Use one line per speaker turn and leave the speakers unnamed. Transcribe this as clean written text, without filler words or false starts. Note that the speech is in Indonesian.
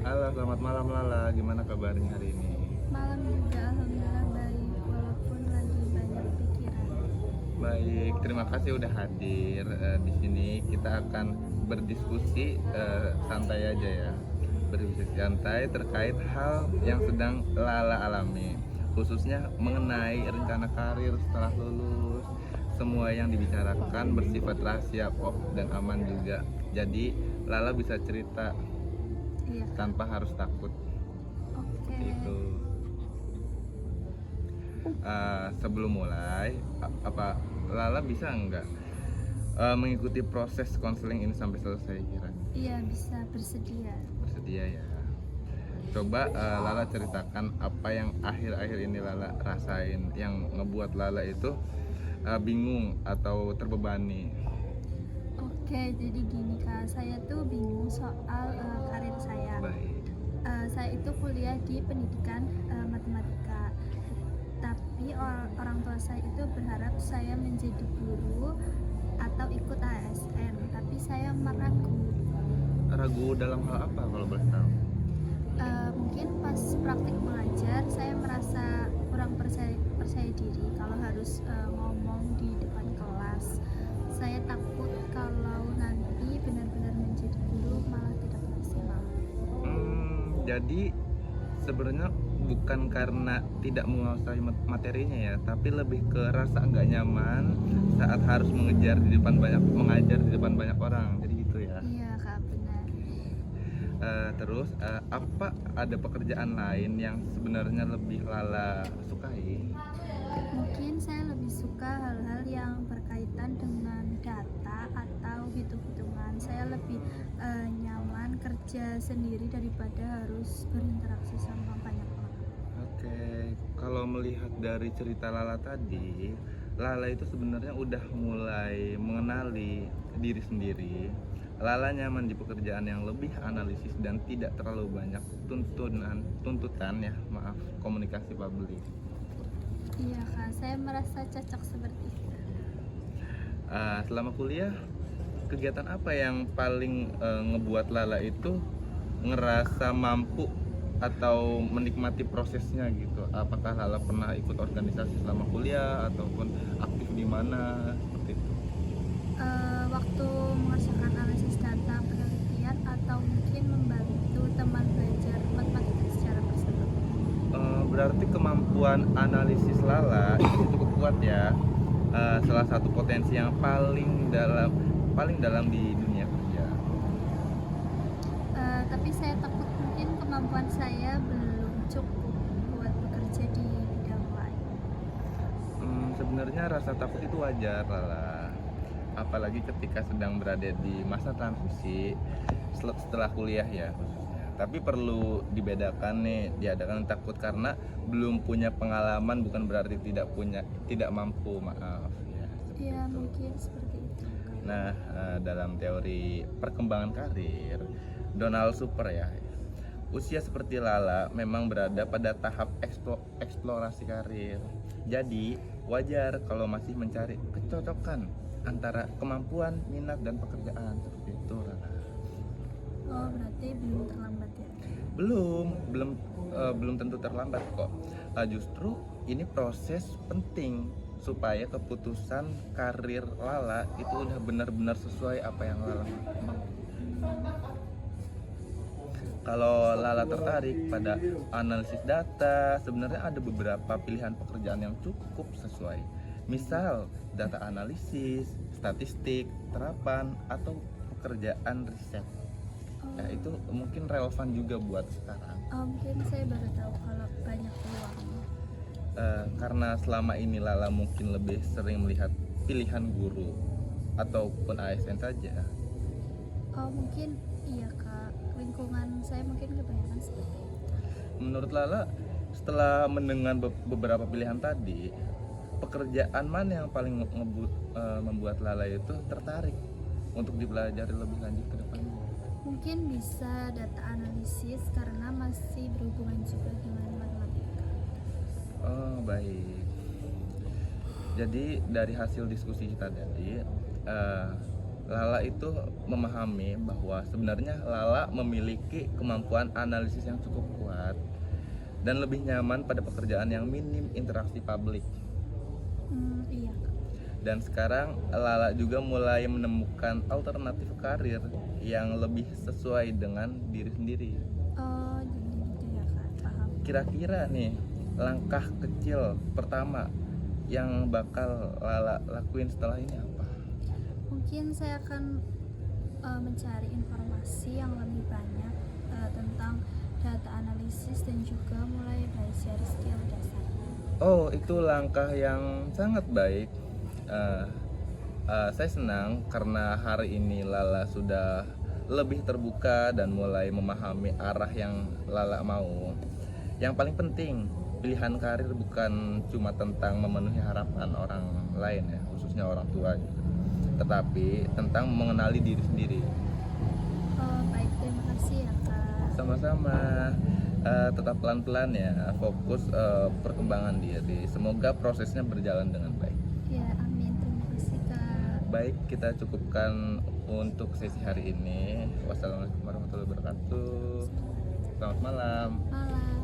Halo, selamat malam Lala. Gimana kabarnya hari ini?
Malam juga alhamdulillah baik walaupun lagi banyak pikiran.
Baik, terima kasih udah hadir. Di sini kita akan berdiskusi santai aja ya. Berdiskusi santai terkait hal yang sedang Lala alami, khususnya mengenai rencana karir setelah lulus. Semua yang dibicarakan bersifat rahasia kok dan aman juga. Jadi Lala bisa cerita
Iya kak.
tanpa harus takut.
Oke.
Itu. Sebelum mulai, apa Lala bisa nggak mengikuti proses konseling ini sampai selesai kiranya?
Iya bisa bersedia.
Bersedia ya. Coba Lala ceritakan apa yang akhir-akhir ini Lala rasain yang ngebuat Lala itu bingung atau terbebani.
Oke jadi gini kak, saya tuh bingung soal karir saya.
Baik.
Saya itu kuliah di pendidikan matematika. Tapi orang tua saya itu berharap saya menjadi guru atau ikut ASN. Tapi saya meragu.
Ragu dalam hal apa kalau boleh tahu?
Mungkin pas praktik mengajar saya merasa kurang percaya diri kalau harus ngomong di depan kelas. Saya takut kalau nanti benar-benar menjadi guru malah tidak maksimal.
Jadi sebenarnya bukan karena tidak menguasai materinya ya, tapi lebih ke rasa nggak nyaman saat harus mengajar di depan banyak orang. Jadi gitu ya.
Iya kak, benar.
Terus apa ada pekerjaan lain yang sebenarnya lebih Lala sukai?
Mungkin saya lebih suka hal-hal yang berkaitan dengan data atau hitung-hitungan. Saya lebih nyaman kerja sendiri daripada harus berinteraksi sama banyak orang.
Oke, kalau melihat dari cerita Lala tadi, Lala itu sebenarnya udah mulai mengenali diri sendiri. Lala nyaman di pekerjaan yang lebih analisis dan tidak terlalu banyak tuntutan ya, maaf, komunikasi publik.
Iya kak, saya merasa cocok seperti itu.
Selama kuliah, kegiatan apa yang paling ngebuat Lala itu ngerasa mampu atau menikmati prosesnya gitu? Apakah Lala pernah ikut organisasi selama kuliah ataupun aktif di mana seperti itu?
Waktu mengerjakan analisis data penelitian atau mungkin membantu teman belajar matematika secara personal.
Berarti kemampuan analisis Lala itu cukup kuat ya. Salah satu potensi yang paling dalam di dunia kerja.
Tapi saya takut mungkin kemampuan saya belum cukup buat bekerja di bidang lain.
Sebenarnya rasa takut itu wajar Lala, apalagi ketika sedang berada di masa transisi setelah kuliah ya khususnya. Tapi perlu dibedakan nih, diadakan takut karena belum punya pengalaman bukan berarti tidak mampu, maaf ya seperti
Ya
itu.
mungkin seperti itu.
Nah, dalam teori perkembangan karir, Donald Super ya, usia seperti Lala memang berada pada tahap eksplorasi karir. Jadi, wajar kalau masih mencari kecocokan antara kemampuan, minat, dan pekerjaan seperti itu, Lala.
Oh berarti belum terlambat ya.
Belum tentu terlambat kok. Justru ini proses penting supaya keputusan karir Lala itu udah benar-benar sesuai apa yang Lala mau. Kalau Lala tertarik pada analisis data, sebenarnya ada beberapa pilihan pekerjaan yang cukup sesuai. Misal, data analisis, statistik, terapan, atau pekerjaan riset. Ya, itu mungkin relevan juga buat sekarang.
Mungkin saya baru tahu kalau banyak peluang.
Karena selama ini Lala mungkin lebih sering melihat pilihan guru ataupun ASN saja.
Mungkin iya kak, lingkungan saya mungkin kebanyakan seperti itu.
Menurut Lala, setelah mendengar beberapa pilihan tadi, pekerjaan mana yang paling membuat Lala itu tertarik untuk dipelajari lebih lanjut ke depannya?
Mungkin bisa data analisis karena masih berhubungan juga dengan matematika.
Oh, baik. Jadi dari hasil diskusi kita tadi, Lala itu memahami bahwa sebenarnya Lala memiliki kemampuan analisis yang cukup kuat dan lebih nyaman pada pekerjaan yang minim interaksi publik.
Iya Kak.
Dan sekarang Lala juga mulai menemukan alternatif karir yang lebih sesuai dengan diri sendiri.
Oh jadi gitu ya Kak, paham.
Kira-kira nih, langkah kecil pertama yang bakal Lala lakuin setelah ini apa?
Mungkin saya akan mencari informasi yang lebih banyak tentang data analisis dan juga mulai belajar skill dasar.
Oh, itu langkah yang sangat baik. Eh, saya senang karena hari ini Lala sudah lebih terbuka dan mulai memahami arah yang Lala mau. Yang paling penting, pilihan karir bukan cuma tentang memenuhi harapan orang lain ya, khususnya orang tua gitu, tetapi tentang mengenali diri sendiri.
Baik, terima kasih ya Kak.
Sama-sama. Tetap pelan-pelan ya, fokus perkembangan diri. Semoga prosesnya berjalan dengan baik.
Ya amin, terima kasih Kak.
Baik, kita cukupkan untuk sesi hari ini. Wassalamualaikum warahmatullahi wabarakatuh. Selamat malam.
Malam.